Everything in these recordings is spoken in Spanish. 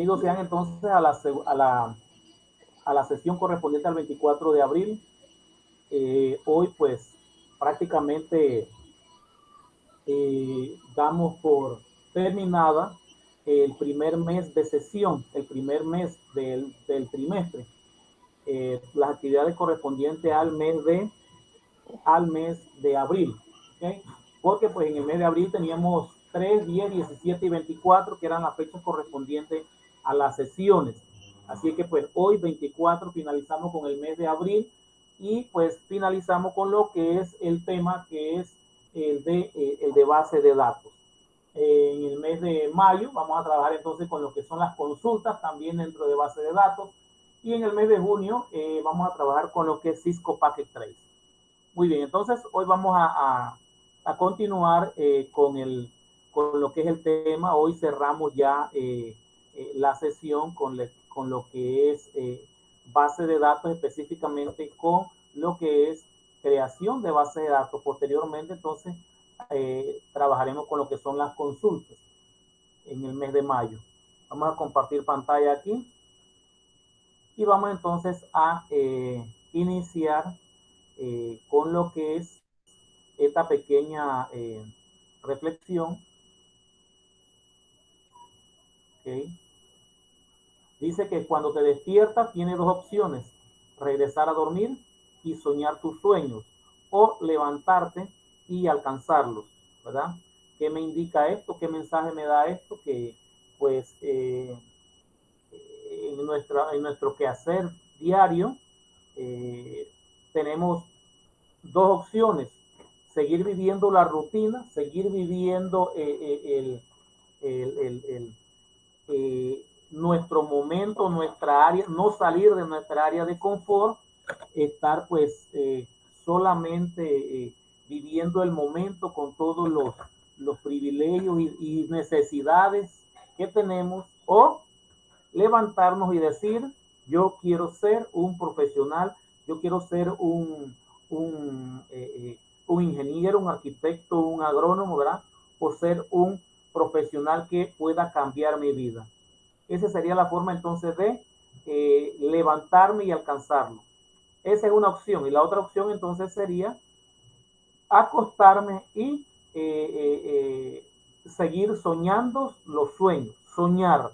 Bienvenidos sean entonces a la sesión correspondiente al 24 de abril. Hoy pues prácticamente damos por terminada el primer mes de sesión, el primer mes del trimestre. Las actividades correspondientes al mes de abril, ¿okay? Porque pues en el mes de abril teníamos 3, 10, 17 y 24 que eran las fechas correspondientes a las sesiones. Así que pues hoy 24 finalizamos con el mes de abril y pues finalizamos con lo que es el tema que es el de base de datos. En el mes de mayo vamos a trabajar entonces con lo que son las consultas también dentro de base de datos, y en el mes de junio vamos a trabajar con lo que es Cisco Packet Trace. Muy bien, entonces hoy vamos a continuar con lo que es el tema. Hoy cerramos ya la sesión con lo que es base de datos, específicamente con lo que es creación de base de datos. Posteriormente, entonces, trabajaremos con lo que son las consultas en el mes de mayo. Vamos a compartir pantalla aquí y vamos entonces a iniciar con lo que es esta pequeña reflexión. Okay. Dice que cuando te despiertas tienes dos opciones: regresar a dormir y soñar tus sueños, o levantarte y alcanzarlos, ¿verdad? ¿Qué me indica esto? ¿Qué mensaje me da esto? Que pues en nuestro quehacer diario tenemos dos opciones: seguir viviendo la rutina, seguir viviendo nuestro momento, nuestra área, no salir de nuestra área de confort, estar pues solamente viviendo el momento con todos los privilegios y necesidades que tenemos, o levantarnos y decir: yo quiero ser un profesional, yo quiero ser un ingeniero, un arquitecto, un agrónomo, ¿verdad? O ser un profesional que pueda cambiar mi vida. Esa sería la forma entonces de levantarme y alcanzarlo. Esa es una opción. Y la otra opción entonces sería acostarme y seguir soñando los sueños. Soñar.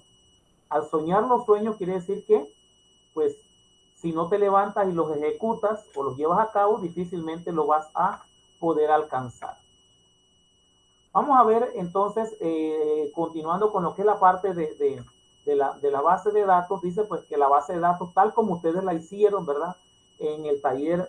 Al soñar los sueños quiere decir que, pues, si no te levantas y los ejecutas o los llevas a cabo, difícilmente lo vas a poder alcanzar. Vamos a ver entonces, continuando con lo que es la parte de la base de datos. Dice pues que la base de datos, tal como ustedes la hicieron, ¿verdad?, en el taller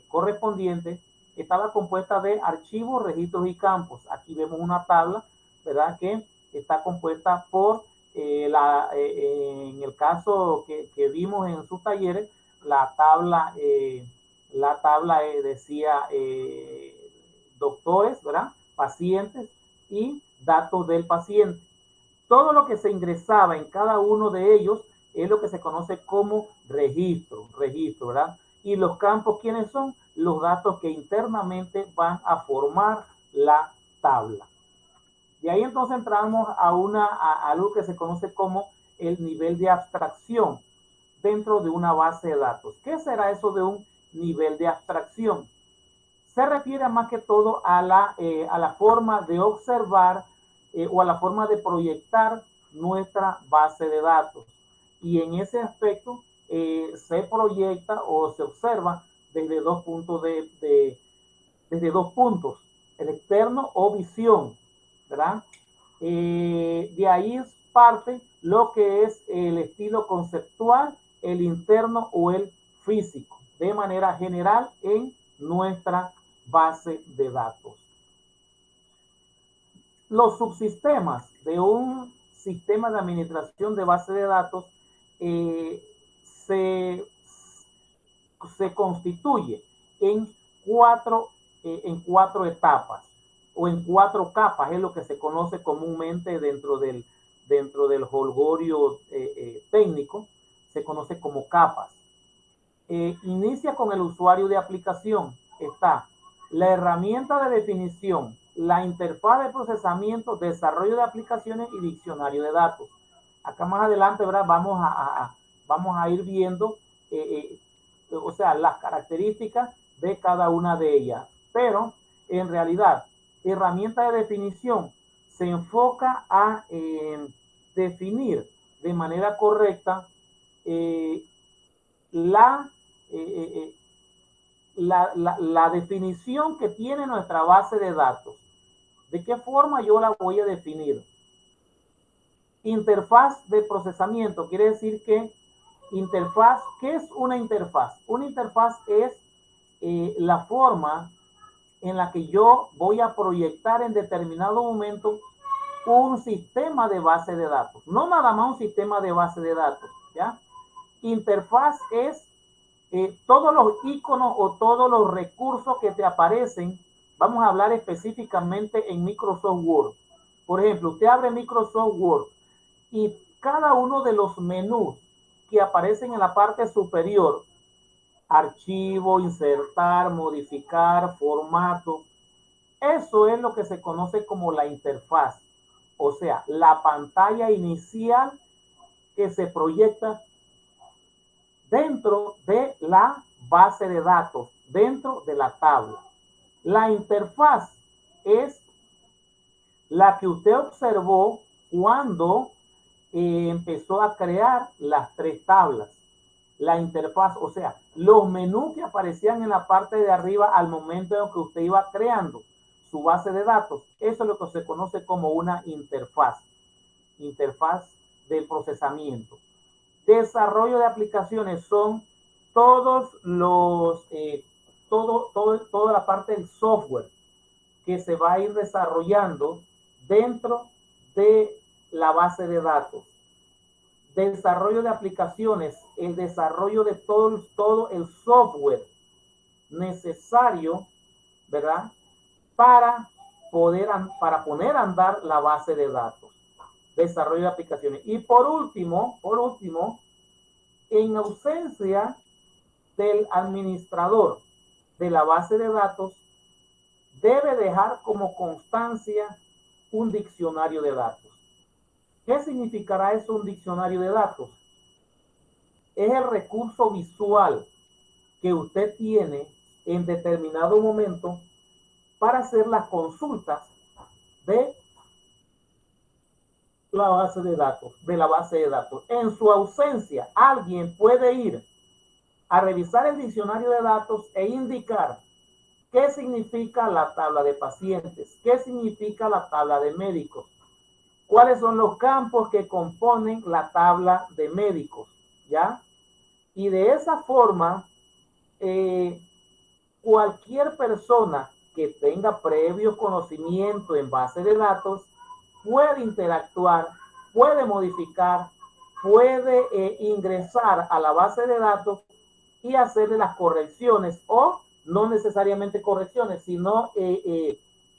correspondiente, estaba compuesta de archivos, registros y campos. Aquí vemos una tabla, ¿verdad?, que está compuesta por en el caso que vimos en sus talleres, la tabla decía doctores, ¿verdad?, pacientes y datos del paciente. Todo lo que se ingresaba en cada uno de ellos es lo que se conoce como registro, ¿verdad? Y los campos, ¿quiénes son? Los datos que internamente van a formar la tabla. Y ahí entonces entramos a algo que se conoce como el nivel de abstracción dentro de una base de datos. ¿Qué será eso de un nivel de abstracción? Se refiere más que todo a la forma de observar o a la forma de proyectar nuestra base de datos. Y en ese aspecto se proyecta o se observa desde dos puntos, desde dos puntos: el externo o visión, ¿verdad? De ahí es parte lo que es el estilo conceptual, el interno o el físico, de manera general en nuestra base de datos. Los subsistemas de un sistema de administración de base de datos se constituye en cuatro etapas o en cuatro capas. Es lo que se conoce comúnmente dentro del jolgorio técnico, se conoce como capas. Inicia con el usuario de aplicación. Está la herramienta de definición, la interfaz de procesamiento, desarrollo de aplicaciones y diccionario de datos. Acá más adelante, ¿verdad? Vamos a ir viendo, o sea, las características de cada una de ellas. Pero, en realidad, herramienta de definición se enfoca a definir de manera correcta la, la definición que tiene nuestra base de datos. ¿De qué forma yo la voy a definir? Interfaz de procesamiento, quiere decir que interfaz, ¿qué es una interfaz? Una interfaz es la forma en la que yo voy a proyectar en determinado momento un sistema de base de datos, no nada más un sistema de base de datos, ¿ya? Interfaz es todos los iconos o todos los recursos que te aparecen. Vamos a hablar específicamente en Microsoft Word. Por ejemplo, usted abre Microsoft Word y cada uno de los menús que aparecen en la parte superior, archivo, insertar, modificar, formato, eso es lo que se conoce como la interfaz. O sea, la pantalla inicial que se proyecta dentro de la base de datos, dentro de la tabla. La interfaz es la que usted observó cuando empezó a crear las tres tablas. La interfaz, o sea, los menús que aparecían en la parte de arriba al momento en que usted iba creando su base de datos, eso es lo que se conoce como una interfaz. Interfaz de procesamiento. Desarrollo de aplicaciones son todos los, toda la parte del software que se va a ir desarrollando dentro de la base de datos. Desarrollo de aplicaciones, el desarrollo de todo el software necesario, ¿verdad? Para poner a andar la base de datos. Desarrollo de aplicaciones. Y por último, en ausencia del administrador de la base de datos, debe dejar como constancia un diccionario de datos. ¿Qué significará eso, un diccionario de datos? Es el recurso visual que usted tiene en determinado momento para hacer las consultas de la base de datos, En su ausencia, alguien puede ir a revisar el diccionario de datos e indicar qué significa la tabla de pacientes, qué significa la tabla de médicos, cuáles son los campos que componen la tabla de médicos, ¿ya? Y de esa forma, cualquier persona que tenga previo conocimiento en base de datos puede interactuar, puede modificar, puede ingresar a la base de datos y hacerle las correcciones, o no necesariamente correcciones, sino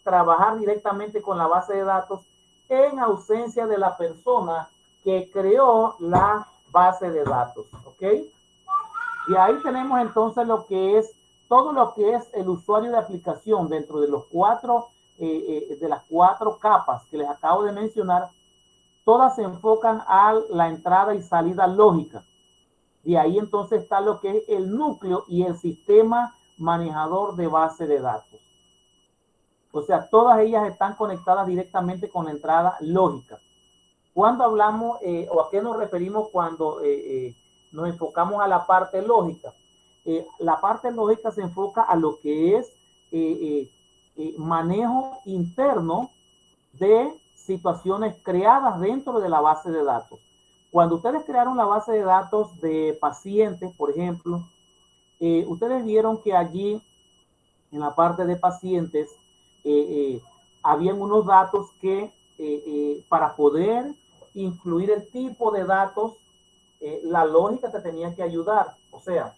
trabajar directamente con la base de datos en ausencia de la persona que creó la base de datos, ¿ok? Y ahí tenemos entonces lo que es todo lo que es el usuario de aplicación dentro de los de las cuatro capas que les acabo de mencionar. Todas se enfocan a la entrada y salida lógica. De ahí entonces está lo que es el núcleo y el sistema manejador de base de datos. O sea, todas ellas están conectadas directamente con la entrada lógica. Cuando hablamos o a qué nos referimos cuando nos enfocamos a la parte lógica, la parte lógica se enfoca a lo que es manejo interno de situaciones creadas dentro de la base de datos. Cuando ustedes crearon la base de datos de pacientes, por ejemplo, ustedes vieron que allí en la parte de pacientes habían unos datos que para poder incluir el tipo de datos, la lógica te tenía que ayudar. O sea,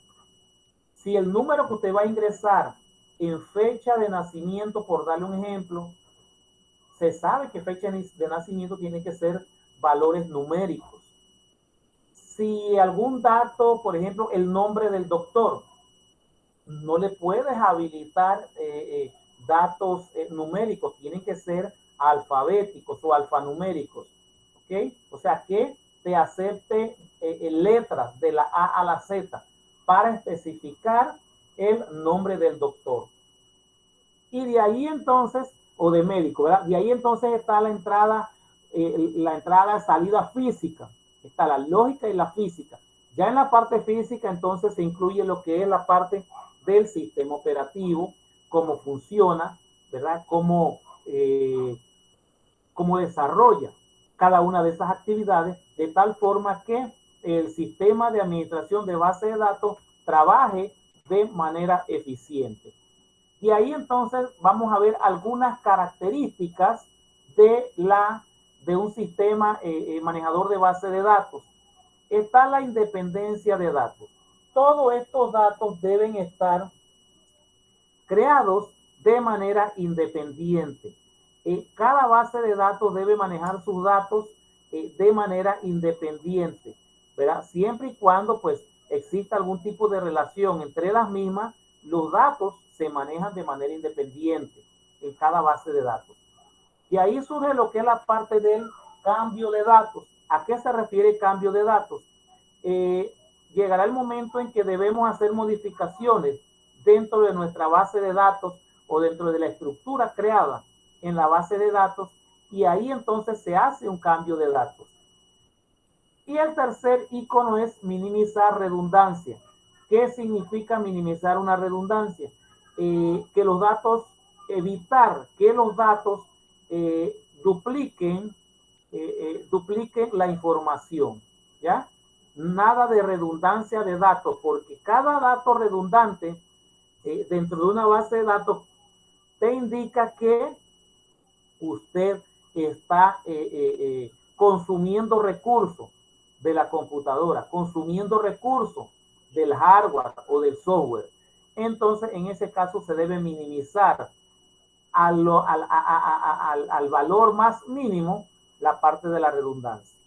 si el número que usted va a ingresar en fecha de nacimiento, por darle un ejemplo, se sabe que fecha de nacimiento tiene que ser valores numéricos. Si algún dato, por ejemplo, el nombre del doctor, no le puedes habilitar datos numéricos, tienen que ser alfabéticos o alfanuméricos, ¿ok? O sea que te acepte letras de la A a la Z para especificar el nombre del doctor. Y de ahí entonces, o de médico, ¿verdad? De ahí entonces está la entrada, salida física. Está la lógica y la física. Ya en la parte física entonces se incluye lo que es la parte del sistema operativo, cómo funciona, ¿verdad? Cómo desarrolla cada una de esas actividades de tal forma que el sistema de administración de base de datos trabaje de manera eficiente. Y ahí entonces vamos a ver algunas características de un sistema manejador de base de datos. Está la independencia de datos. Todos estos datos deben estar creados de manera independiente. Cada base de datos debe manejar sus datos de manera independiente, ¿verdad? Siempre y cuando pues exista algún tipo de relación entre las mismas, los datos se manejan de manera independiente en cada base de datos. Y ahí surge lo que es la parte del cambio de datos. ¿A qué se refiere cambio de datos? Llegará el momento en que debemos hacer modificaciones dentro de nuestra base de datos o dentro de la estructura creada en la base de datos, y ahí entonces se hace un cambio de datos. Y el tercer icono es minimizar redundancia. ¿Qué significa minimizar una redundancia? Que los datos, evitar que los datos dupliquen la información, ¿ya? Nada de redundancia de datos, porque cada dato redundante dentro de una base de datos te indica que usted está consumiendo recursos de la computadora, consumiendo recursos del hardware o del software. Entonces, en ese caso se debe minimizar al valor más mínimo la parte de la redundancia.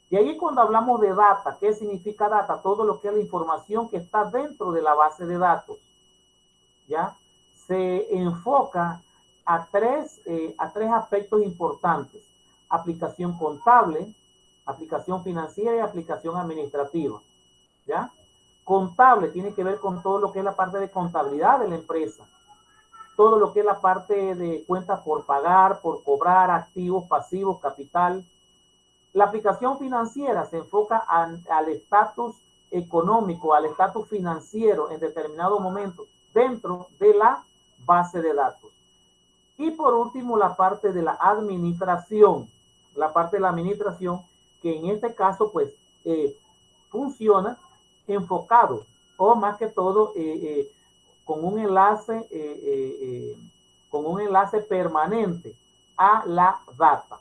Y ahí cuando hablamos de data, ¿qué significa data? Todo lo que es la información que está dentro de la base de datos, ¿ya? Se enfoca a tres aspectos importantes: aplicación contable, aplicación financiera y aplicación administrativa, ¿ya? Contable tiene que ver con todo lo que es la parte de contabilidad de la empresa, todo lo que es la parte de cuentas por pagar, por cobrar, activos, pasivos, capital. La aplicación financiera se enfoca al estatus económico, al estatus financiero en determinado momento dentro de la base de datos. Y por último, la parte de la administración, que en este caso pues funciona enfocado, o más que todo con un enlace permanente a la data.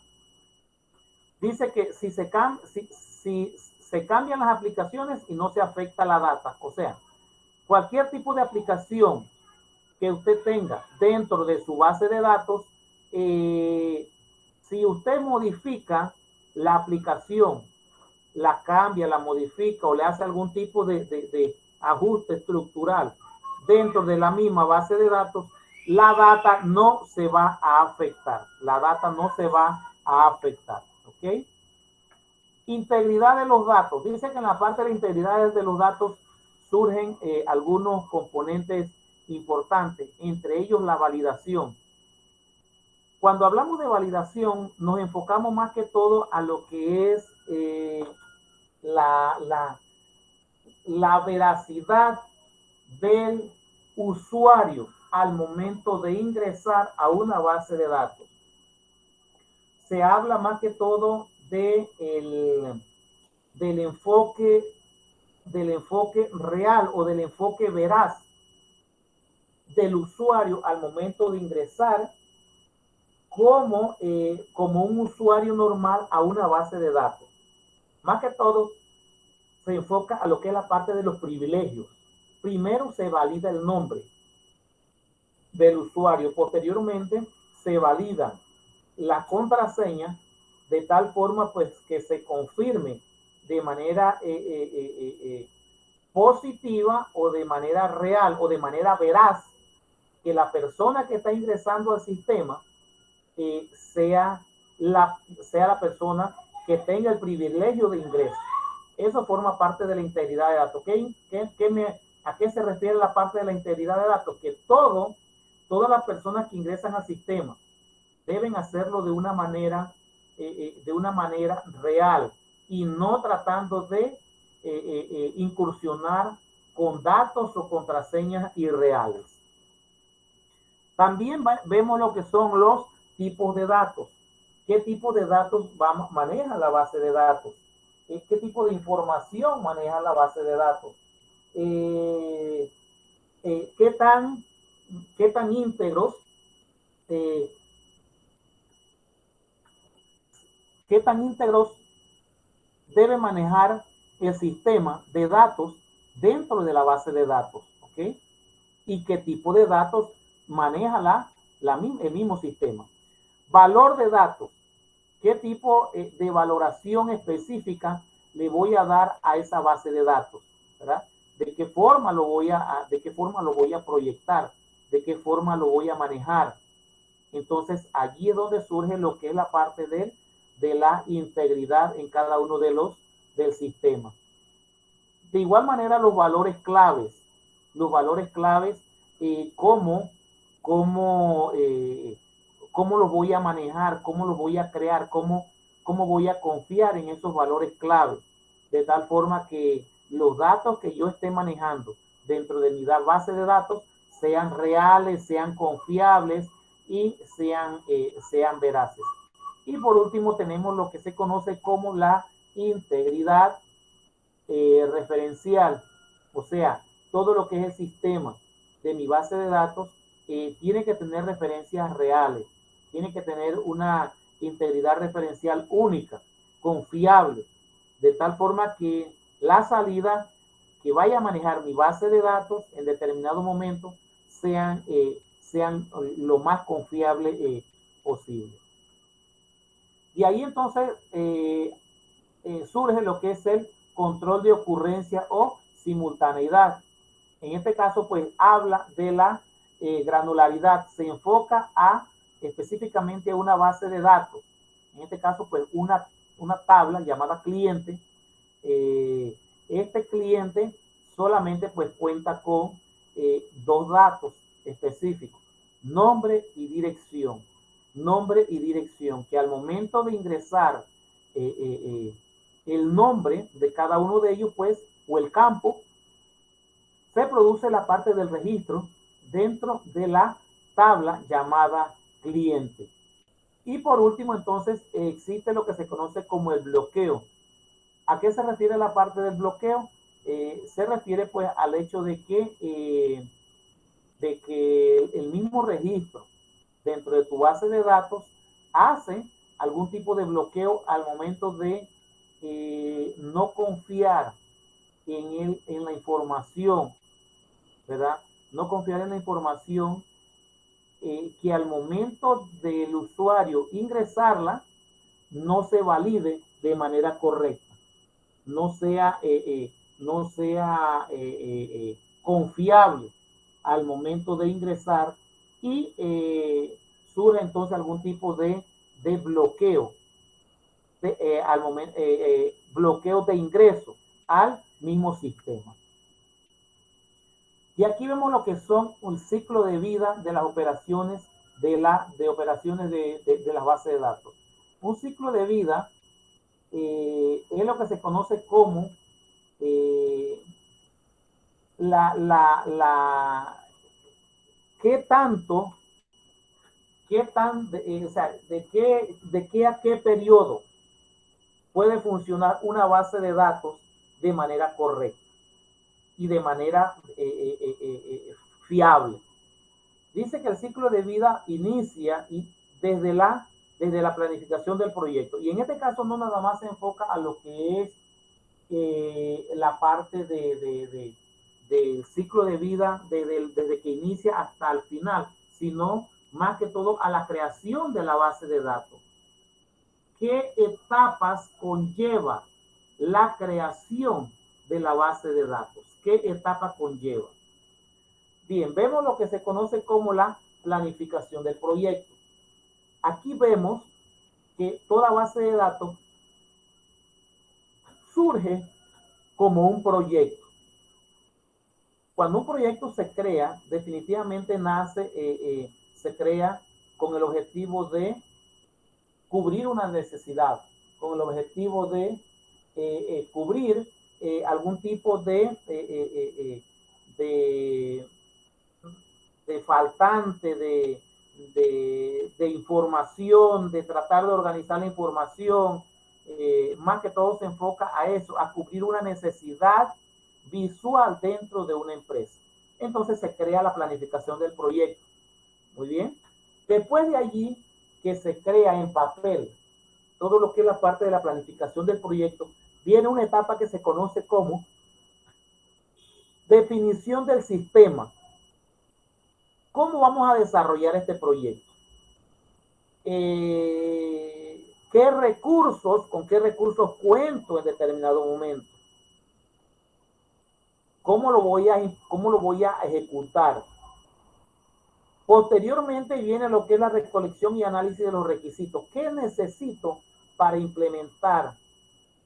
Dice que si se cambian las aplicaciones y no se afecta la data, o sea, cualquier tipo de aplicación que usted tenga dentro de su base de datos, si usted modifica la aplicación, la cambia, la modifica o le hace algún tipo de ajuste estructural dentro de la misma base de datos, la data no se va a afectar. La data no se va a afectar. ¿Ok? Integridad de los datos. Dice que en la parte de la integridad de los datos surgen algunos componentes importantes, entre ellos la validación. Cuando hablamos de validación, nos enfocamos más que todo a lo que es la veracidad del usuario al momento de ingresar a una base de datos. Se habla más que todo del enfoque real o del enfoque veraz del usuario al momento de ingresar como un usuario normal a una base de datos. Más que todo se enfoca a lo que es la parte de los privilegios. Primero se valida el nombre del usuario, posteriormente se valida la contraseña de tal forma pues que se confirme de manera positiva o de manera real o de manera veraz que la persona que está ingresando al sistema sea la persona que tenga el privilegio de ingreso. Eso forma parte de la integridad de datos. ¿A qué se refiere la parte de la integridad de datos? Que todas las personas que ingresan al sistema deben hacerlo de una manera real y no tratando de incursionar con datos o contraseñas irreales. También vemos lo que son los tipos de datos. ¿Qué tipo de datos maneja la base de datos? ¿Qué tipo de información maneja la base de datos? ¿Qué tan íntegros debe manejar el sistema de datos dentro de la base de datos? ¿Ok? ¿Y qué tipo de datos maneja el mismo sistema? Valor de datos. ¿Qué tipo de valoración específica le voy a dar a esa base de datos? ¿Verdad? ¿De qué forma lo voy a proyectar? ¿De qué forma lo voy a manejar? Entonces, allí es donde surge lo que es la parte de la integridad en cada uno del sistema. De igual manera, los valores claves, cómo los voy a manejar, cómo los voy a crear, cómo voy a confiar en esos valores claves, de tal forma que los datos que yo esté manejando dentro de mi base de datos sean reales, sean confiables y sean veraces. Y por último tenemos lo que se conoce como la integridad referencial, o sea, todo lo que es el sistema de mi base de datos tiene que tener referencias reales, tiene que tener una integridad referencial única, confiable, de tal forma que la salida que vaya a manejar mi base de datos en determinado momento sean lo más confiable posible. Y ahí entonces surge lo que es el control de ocurrencia o simultaneidad. En este caso, pues habla de la granularidad, se enfoca específicamente a una base de datos. En este caso, pues una tabla llamada cliente. Este cliente solamente pues cuenta con dos datos específicos, nombre y dirección. Nombre y dirección, que al momento de ingresar el nombre de cada uno de ellos, pues, o el campo, se produce la parte del registro dentro de la tabla llamada cliente. Y por último, entonces, existe lo que se conoce como el bloqueo. ¿A qué se refiere la parte del bloqueo? Se refiere pues al hecho de que el mismo registro dentro de tu base de datos hace algún tipo de bloqueo al momento de no confiar en la información, ¿verdad? No confiar en la información que al momento del usuario ingresarla no se valide de manera correcta, no sea confiable al momento de ingresar y surge entonces algún tipo de bloqueo al momento bloqueo de ingreso al mismo sistema. Y aquí vemos lo que son un ciclo de vida de las operaciones de las bases de datos. Un ciclo de vida es lo que se conoce como de qué a qué periodo puede funcionar una base de datos de manera correcta y de manera fiable. Dice que el ciclo de vida inicia desde la planificación del proyecto. Y en este caso no nada más se enfoca a lo que es la parte del ciclo de vida desde que inicia hasta el final, sino más que todo a la creación de la base de datos. ¿Qué etapas conlleva la creación de la base de datos? ¿Qué etapa conlleva? Bien, vemos lo que se conoce como la planificación del proyecto. Aquí vemos que toda base de datos surge como un proyecto. Cuando un proyecto se crea, definitivamente nace, se crea con el objetivo de cubrir una necesidad, con el objetivo de cubrir algún tipo de faltante de información, de tratar de organizar la información. Más que todo se enfoca a eso, a cubrir una necesidad visual dentro de una empresa. Entonces se crea la planificación del proyecto. Muy bien. Después de allí, que se crea en papel todo lo que es la parte de la planificación del proyecto, viene una etapa que se conoce como definición del sistema. ¿Cómo vamos a desarrollar este proyecto? ¿Qué recursos, con qué recursos cuento en determinado momento? ¿Cómo lo voy a ejecutar? Posteriormente viene lo que es la recolección y análisis de los requisitos. ¿Qué necesito para implementar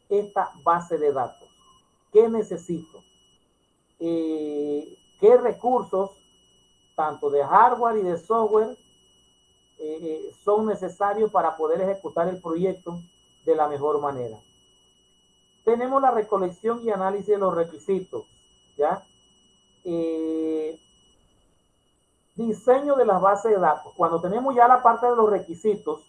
esta base de datos? ¿Qué necesito? ¿Qué recursos, tanto de hardware y de software, son necesarios para poder ejecutar el proyecto de la mejor manera? Tenemos la recolección y análisis de los requisitos, ¿ya? Diseño de las bases de datos. Cuando tenemos ya la parte de los requisitos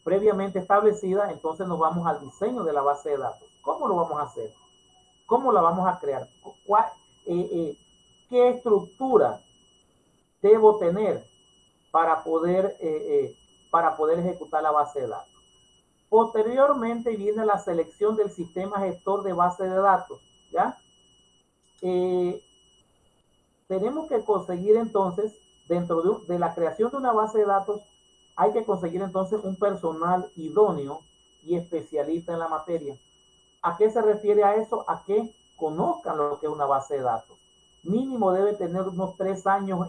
previamente establecida, entonces nos vamos al diseño de la base de datos. ¿Cómo lo vamos a hacer? ¿Cómo la vamos a crear? ¿Qué estructura debo tener para poder ejecutar la base de datos? Posteriormente viene la selección del sistema gestor de base de datos, ¿ya? Tenemos que conseguir entonces, dentro de la creación de una base de datos, hay que conseguir entonces un personal idóneo y especialista en la materia. ¿A qué se refiere a eso? A que conozcan lo que es una base de datos. Mínimo debe tener unos 3 años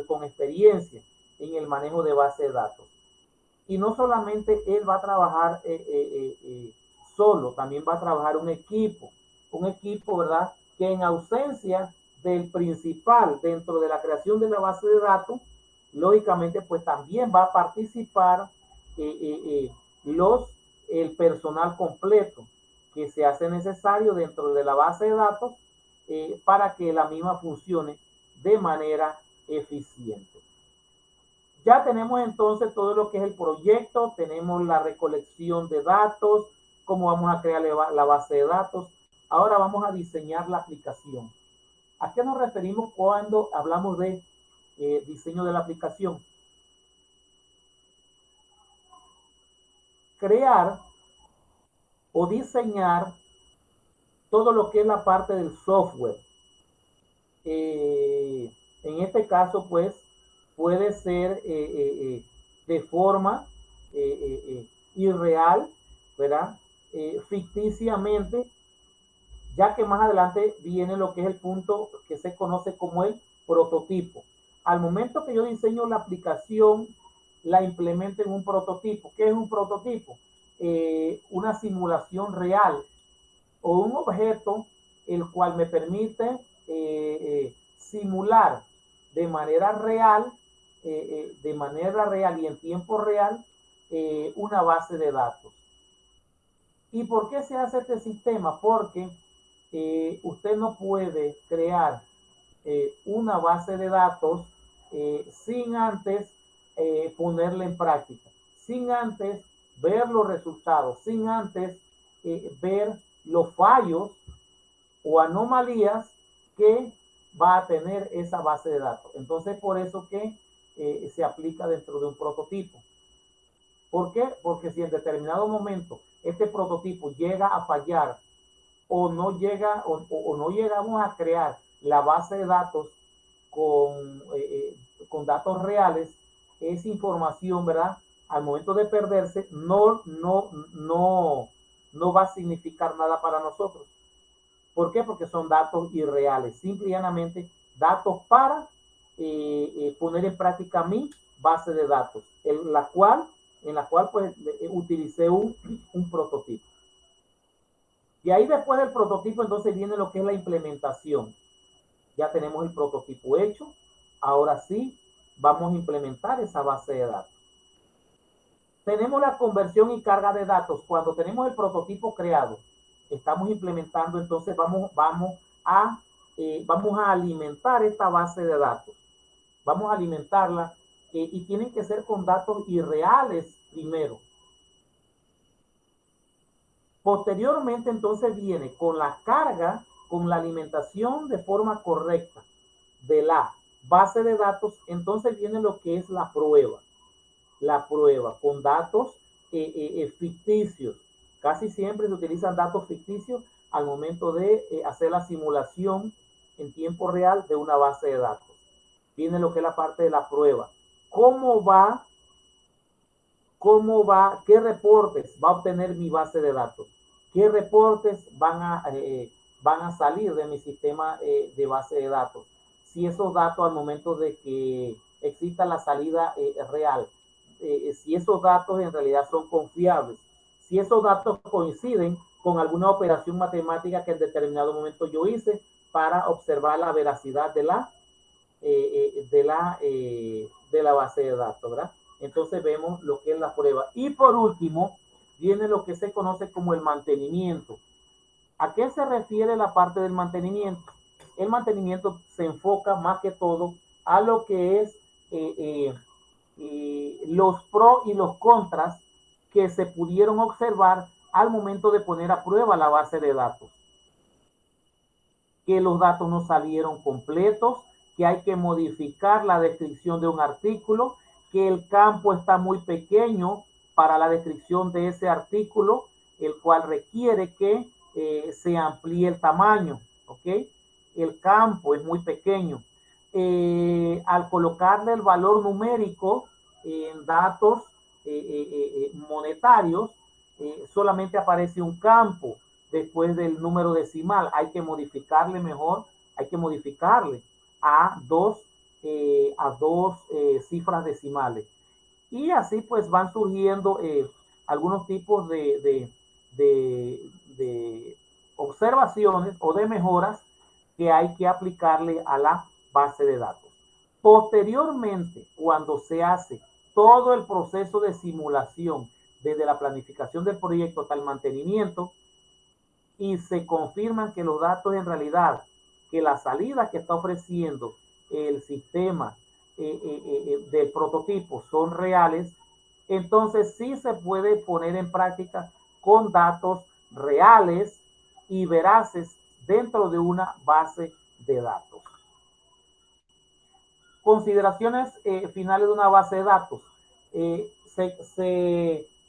con experiencia en el manejo de base de datos. Y no solamente él va a trabajar solo, también va a trabajar un equipo, ¿verdad? Que en ausencia del principal dentro de la creación de la base de datos, lógicamente pues también va a participar el personal completo que se hace necesario dentro de la base de datos para que la misma funcione de manera eficiente. Ya tenemos entonces todo lo que es el proyecto, tenemos la recolección de datos, cómo vamos a crear la base de datos. Ahora vamos a diseñar la aplicación. ¿A qué nos referimos cuando hablamos de diseño de la aplicación? Crear o diseñar todo lo que es la parte del software. En este caso, pues, puede ser de forma irreal, ¿verdad? Ficticiamente, ya que más adelante viene lo que es el punto que se conoce como el prototipo. Al momento que yo diseño la aplicación, la implemento en un prototipo. ¿Qué es un prototipo? Una simulación real o un objeto el cual me permite simular de manera real y en tiempo real una base de datos. ¿Y por qué se hace este sistema? Porque usted no puede crear una base de datos sin antes ponerla en práctica, sin antes ver los resultados, sin antes ver los fallos o anomalías que va a tener esa base de datos. Entonces, por eso que se aplica dentro de un prototipo. ¿Por qué? Porque si en determinado momento este prototipo llega a fallar o no llegamos a crear la base de datos con datos reales, esa información, ¿verdad? Al momento de perderse, no va a significar nada para nosotros. ¿Por qué? Porque son datos irreales, simple y llanamente datos para poner en práctica mi base de datos, en la cual pues utilicé un prototipo. Y ahí después del prototipo entonces viene lo que es la implementación. Ya tenemos el prototipo hecho. Ahora sí, vamos a implementar esa base de datos. Tenemos la conversión y carga de datos. Cuando tenemos el prototipo creado, estamos implementando, entonces vamos a alimentar esta base de datos. Vamos a alimentarla y tienen que ser con datos irreales primero. Posteriormente, entonces viene con la carga, con la alimentación de forma correcta de la base de datos, entonces viene lo que es la prueba. La prueba con datos ficticios. Casi siempre se utilizan datos ficticios al momento de hacer la simulación en tiempo real de una base de datos. Viene lo que es la parte de la prueba. ¿Cómo va? ¿Qué reportes va a obtener mi base de datos? ¿Qué reportes van a salir de mi sistema de base de datos? Si esos datos al momento de que exista la salida real, si esos datos en realidad son confiables, si esos datos coinciden con alguna operación matemática que en determinado momento yo hice para observar la veracidad de la base de datos, ¿verdad? Entonces vemos lo que es la prueba. Y por último, viene lo que se conoce como el mantenimiento. ¿A qué se refiere la parte del mantenimiento? El mantenimiento se enfoca más que todo a lo que es los pros y los contras que se pudieron observar al momento de poner a prueba la base de datos. Que los datos no salieron completos, que hay que modificar la descripción de un artículo, que el campo está muy pequeño para la descripción de ese artículo, el cual requiere que se amplíe el tamaño, ¿ok? El campo es muy pequeño. Al colocarle el valor numérico en datos monetarios, solamente aparece un campo después del número decimal. Hay que modificarle mejor, hay que modificarle a dos cifras decimales. Y así pues van surgiendo algunos tipos de observaciones o de mejoras que hay que aplicarle a la base de datos. Posteriormente, cuando se hace todo el proceso de simulación, desde la planificación del proyecto hasta el mantenimiento, y se confirman que los datos en realidad, que la salida que está ofreciendo el sistema del prototipo son reales, entonces sí se puede poner en práctica con datos reales y veraces dentro de una base de datos. Consideraciones finales de una base de datos.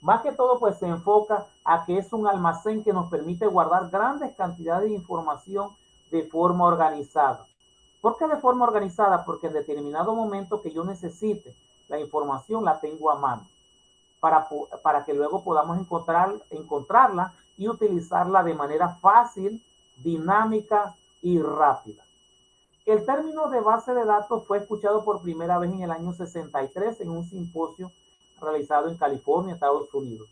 Más que todo, pues se enfoca a que es un almacén que nos permite guardar grandes cantidades de información de forma organizada. ¿Por qué de forma organizada? Porque en determinado momento que yo necesite la información la tengo a mano para que luego podamos encontrarla y utilizarla de manera fácil, dinámica y rápida. El término de base de datos fue escuchado por primera vez en el año 63 en un simposio realizado en California, Estados Unidos.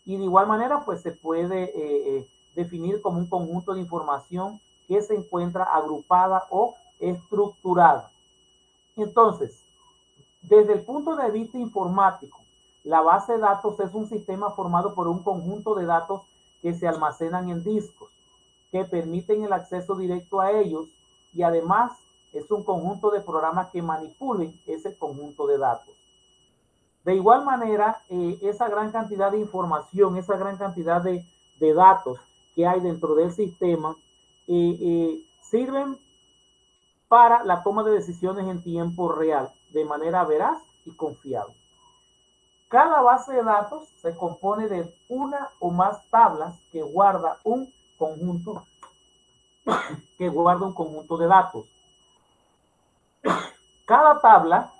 Y de igual manera, pues se puede definir como un conjunto de información que se encuentra agrupada o estructurada. Entonces, desde el punto de vista informático, la base de datos es un sistema formado por un conjunto de datos que se almacenan en discos, que permiten el acceso directo a ellos y además es un conjunto de programas que manipulen ese conjunto de datos. De igual manera, esa gran cantidad de información, esa gran cantidad de datos que hay dentro del sistema, sirven para la toma de decisiones en tiempo real, de manera veraz y confiable. Cada base de datos se compone de una o más tablas que guarda un conjunto de datos. Cada tabla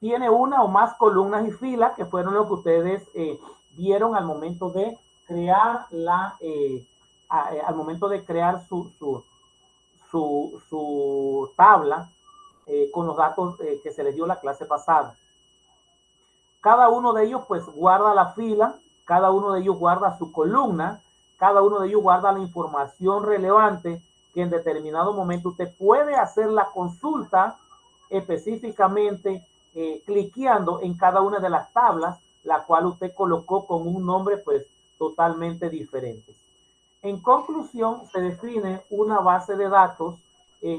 tiene una o más columnas y filas, que fueron lo que ustedes vieron al momento de crear su tabla con los datos que se les dio la clase pasada. Cada uno de ellos pues guarda la fila, cada uno de ellos guarda su columna cada uno de ellos guarda la información relevante que en determinado momento usted puede hacer la consulta específicamente cliqueando en cada una de las tablas, la cual usted colocó con un nombre pues totalmente diferente. En conclusión, se define una base de datos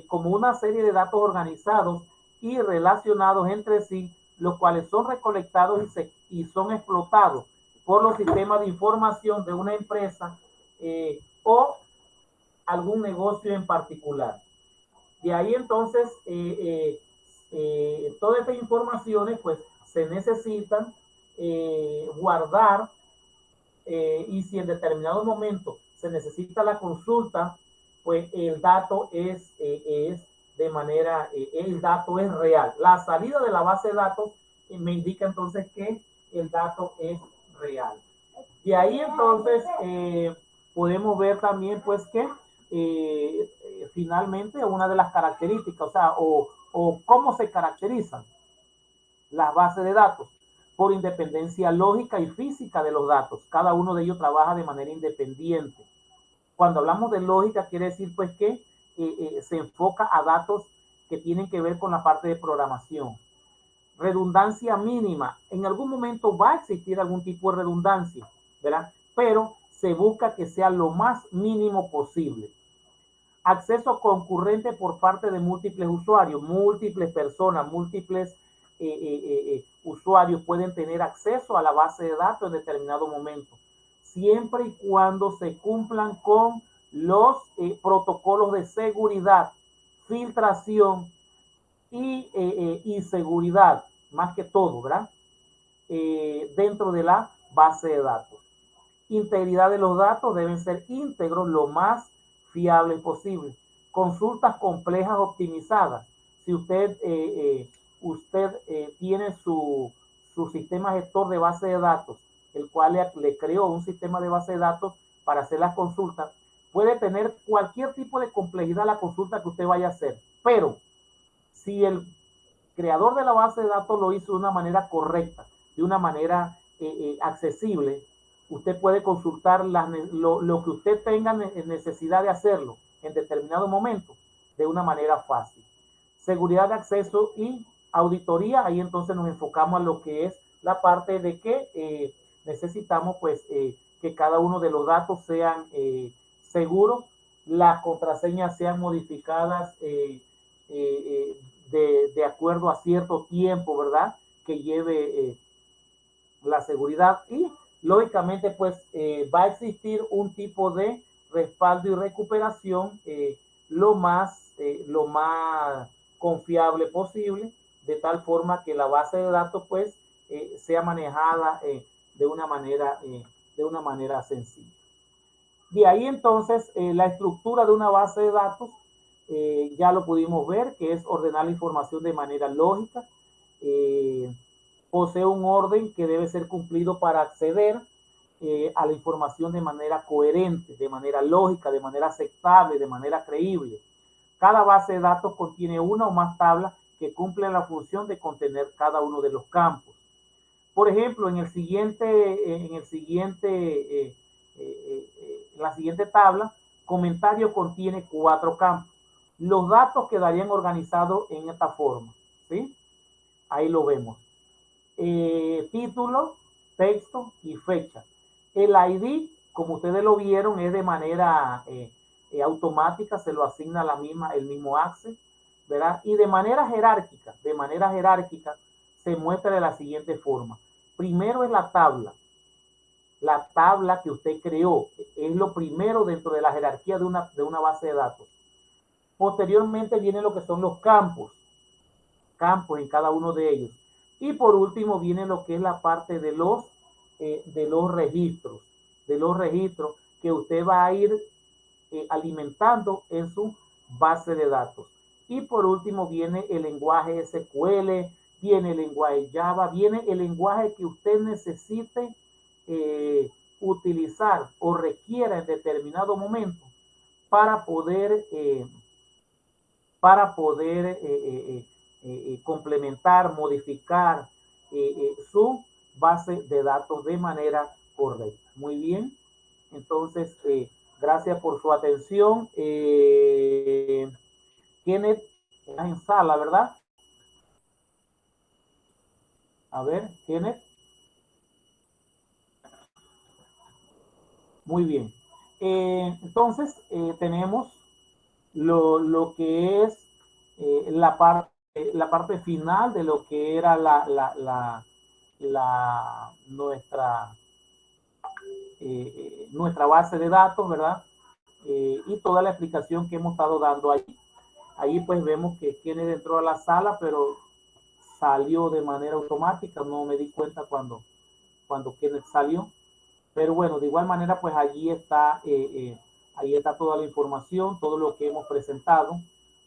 como una serie de datos organizados y relacionados entre sí, los cuales son recolectados y son explotados por los sistemas de información de una empresa o algún negocio en particular. De ahí entonces, todas estas informaciones pues se necesitan guardar y si en determinado momento se necesita la consulta, pues el dato es de manera, el dato es real. La salida de la base de datos me indica entonces que el dato es real. De ahí entonces podemos ver también pues que finalmente una de las características, o sea, o cómo se caracterizan las bases de datos por independencia lógica y física de los datos. Cada uno de ellos trabaja de manera independiente. Cuando hablamos de lógica, quiere decir pues que se enfoca a datos que tienen que ver con la parte de programación. Redundancia mínima. En algún momento va a existir algún tipo de redundancia, ¿verdad? Pero se busca que sea lo más mínimo posible. Acceso concurrente por parte de múltiples usuarios, múltiples personas, múltiples usuarios pueden tener acceso a la base de datos en determinado momento, siempre y cuando se cumplan con los protocolos de seguridad, filtración y seguridad, más que todo, ¿verdad? Dentro de la base de datos. Integridad de los datos deben ser íntegros lo más fiable posible. Consultas complejas optimizadas. Si usted tiene su sistema gestor de base de datos, el cual le creó un sistema de base de datos para hacer las consultas, puede tener cualquier tipo de complejidad la consulta que usted vaya a hacer, pero si el creador de la base de datos lo hizo de una manera correcta, de una manera accesible, usted puede consultar lo que usted tenga necesidad de hacerlo en determinado momento de una manera fácil. Seguridad de acceso y auditoría, ahí entonces nos enfocamos a lo que es la parte de que necesitamos pues que cada uno de los datos sean seguros, las contraseñas sean modificadas de acuerdo a cierto tiempo, ¿verdad? Que lleve la seguridad y lógicamente pues va a existir un tipo de respaldo y recuperación lo más confiable posible, de tal forma que la base de datos pues sea manejada de una manera sencilla. De ahí entonces la estructura de una base de datos ya lo pudimos ver, que es ordenar la información de manera lógica, posee un orden que debe ser cumplido para acceder a la información de manera coherente, de manera lógica, de manera aceptable, de manera creíble. Cada base de datos contiene una o más tablas que cumplen la función de contener cada uno de los campos. Por ejemplo, en la siguiente tabla, comentario contiene 4 campos. Los datos quedarían organizados en esta forma, ¿sí? Ahí lo vemos. Título, texto y fecha. El ID, como ustedes lo vieron, es de manera automática, se lo asigna el mismo access, ¿verdad? Y de manera jerárquica se muestra de la siguiente forma. Primero es la tabla que usted creó, es lo primero dentro de la jerarquía de una base de datos. Posteriormente vienen lo que son los campos en cada uno de ellos. Y por último viene lo que es la parte de los registros, que usted va a ir alimentando en su base de datos. Y por último viene el lenguaje SQL, viene el lenguaje Java, viene el lenguaje que usted necesite utilizar o requiera en determinado momento para poder complementar, modificar su base de datos de manera correcta. Muy bien. Entonces, gracias por su atención. Kenneth, estás en sala, ¿verdad? A ver, Kenneth. Muy bien. Entonces, tenemos lo que es la parte final de lo que era nuestra base de datos, ¿verdad? Y toda la explicación que hemos estado dando ahí. Ahí pues vemos que Kenneth entró a la sala, pero salió de manera automática. No me di cuenta cuando Kenneth salió. Pero bueno, de igual manera, pues ahí está toda la información, todo lo que hemos presentado,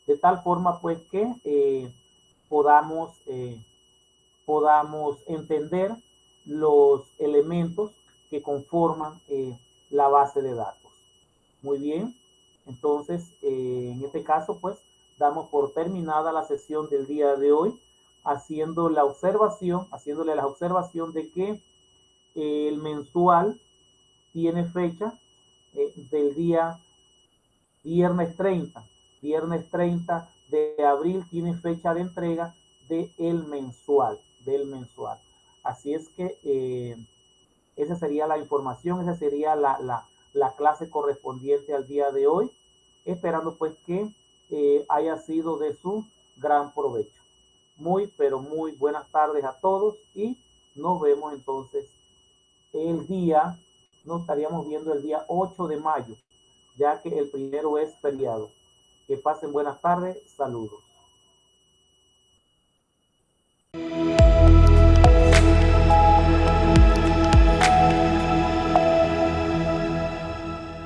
de tal forma pues que podamos entender los elementos que conforman la base de datos. Muy bien, entonces en este caso pues damos por terminada la sesión del día de hoy, haciéndole la observación de que el mensual tiene fecha del día viernes 30. Viernes 30 de abril tiene fecha de entrega del mensual. Así es que esa sería la información, esa sería la clase correspondiente al día de hoy, esperando pues que haya sido de su gran provecho. Muy, pero muy buenas tardes a todos y nos vemos entonces el día, nos estaríamos viendo el día 8 de mayo, ya que el primero es feriado. Que pasen buenas tardes, saludos.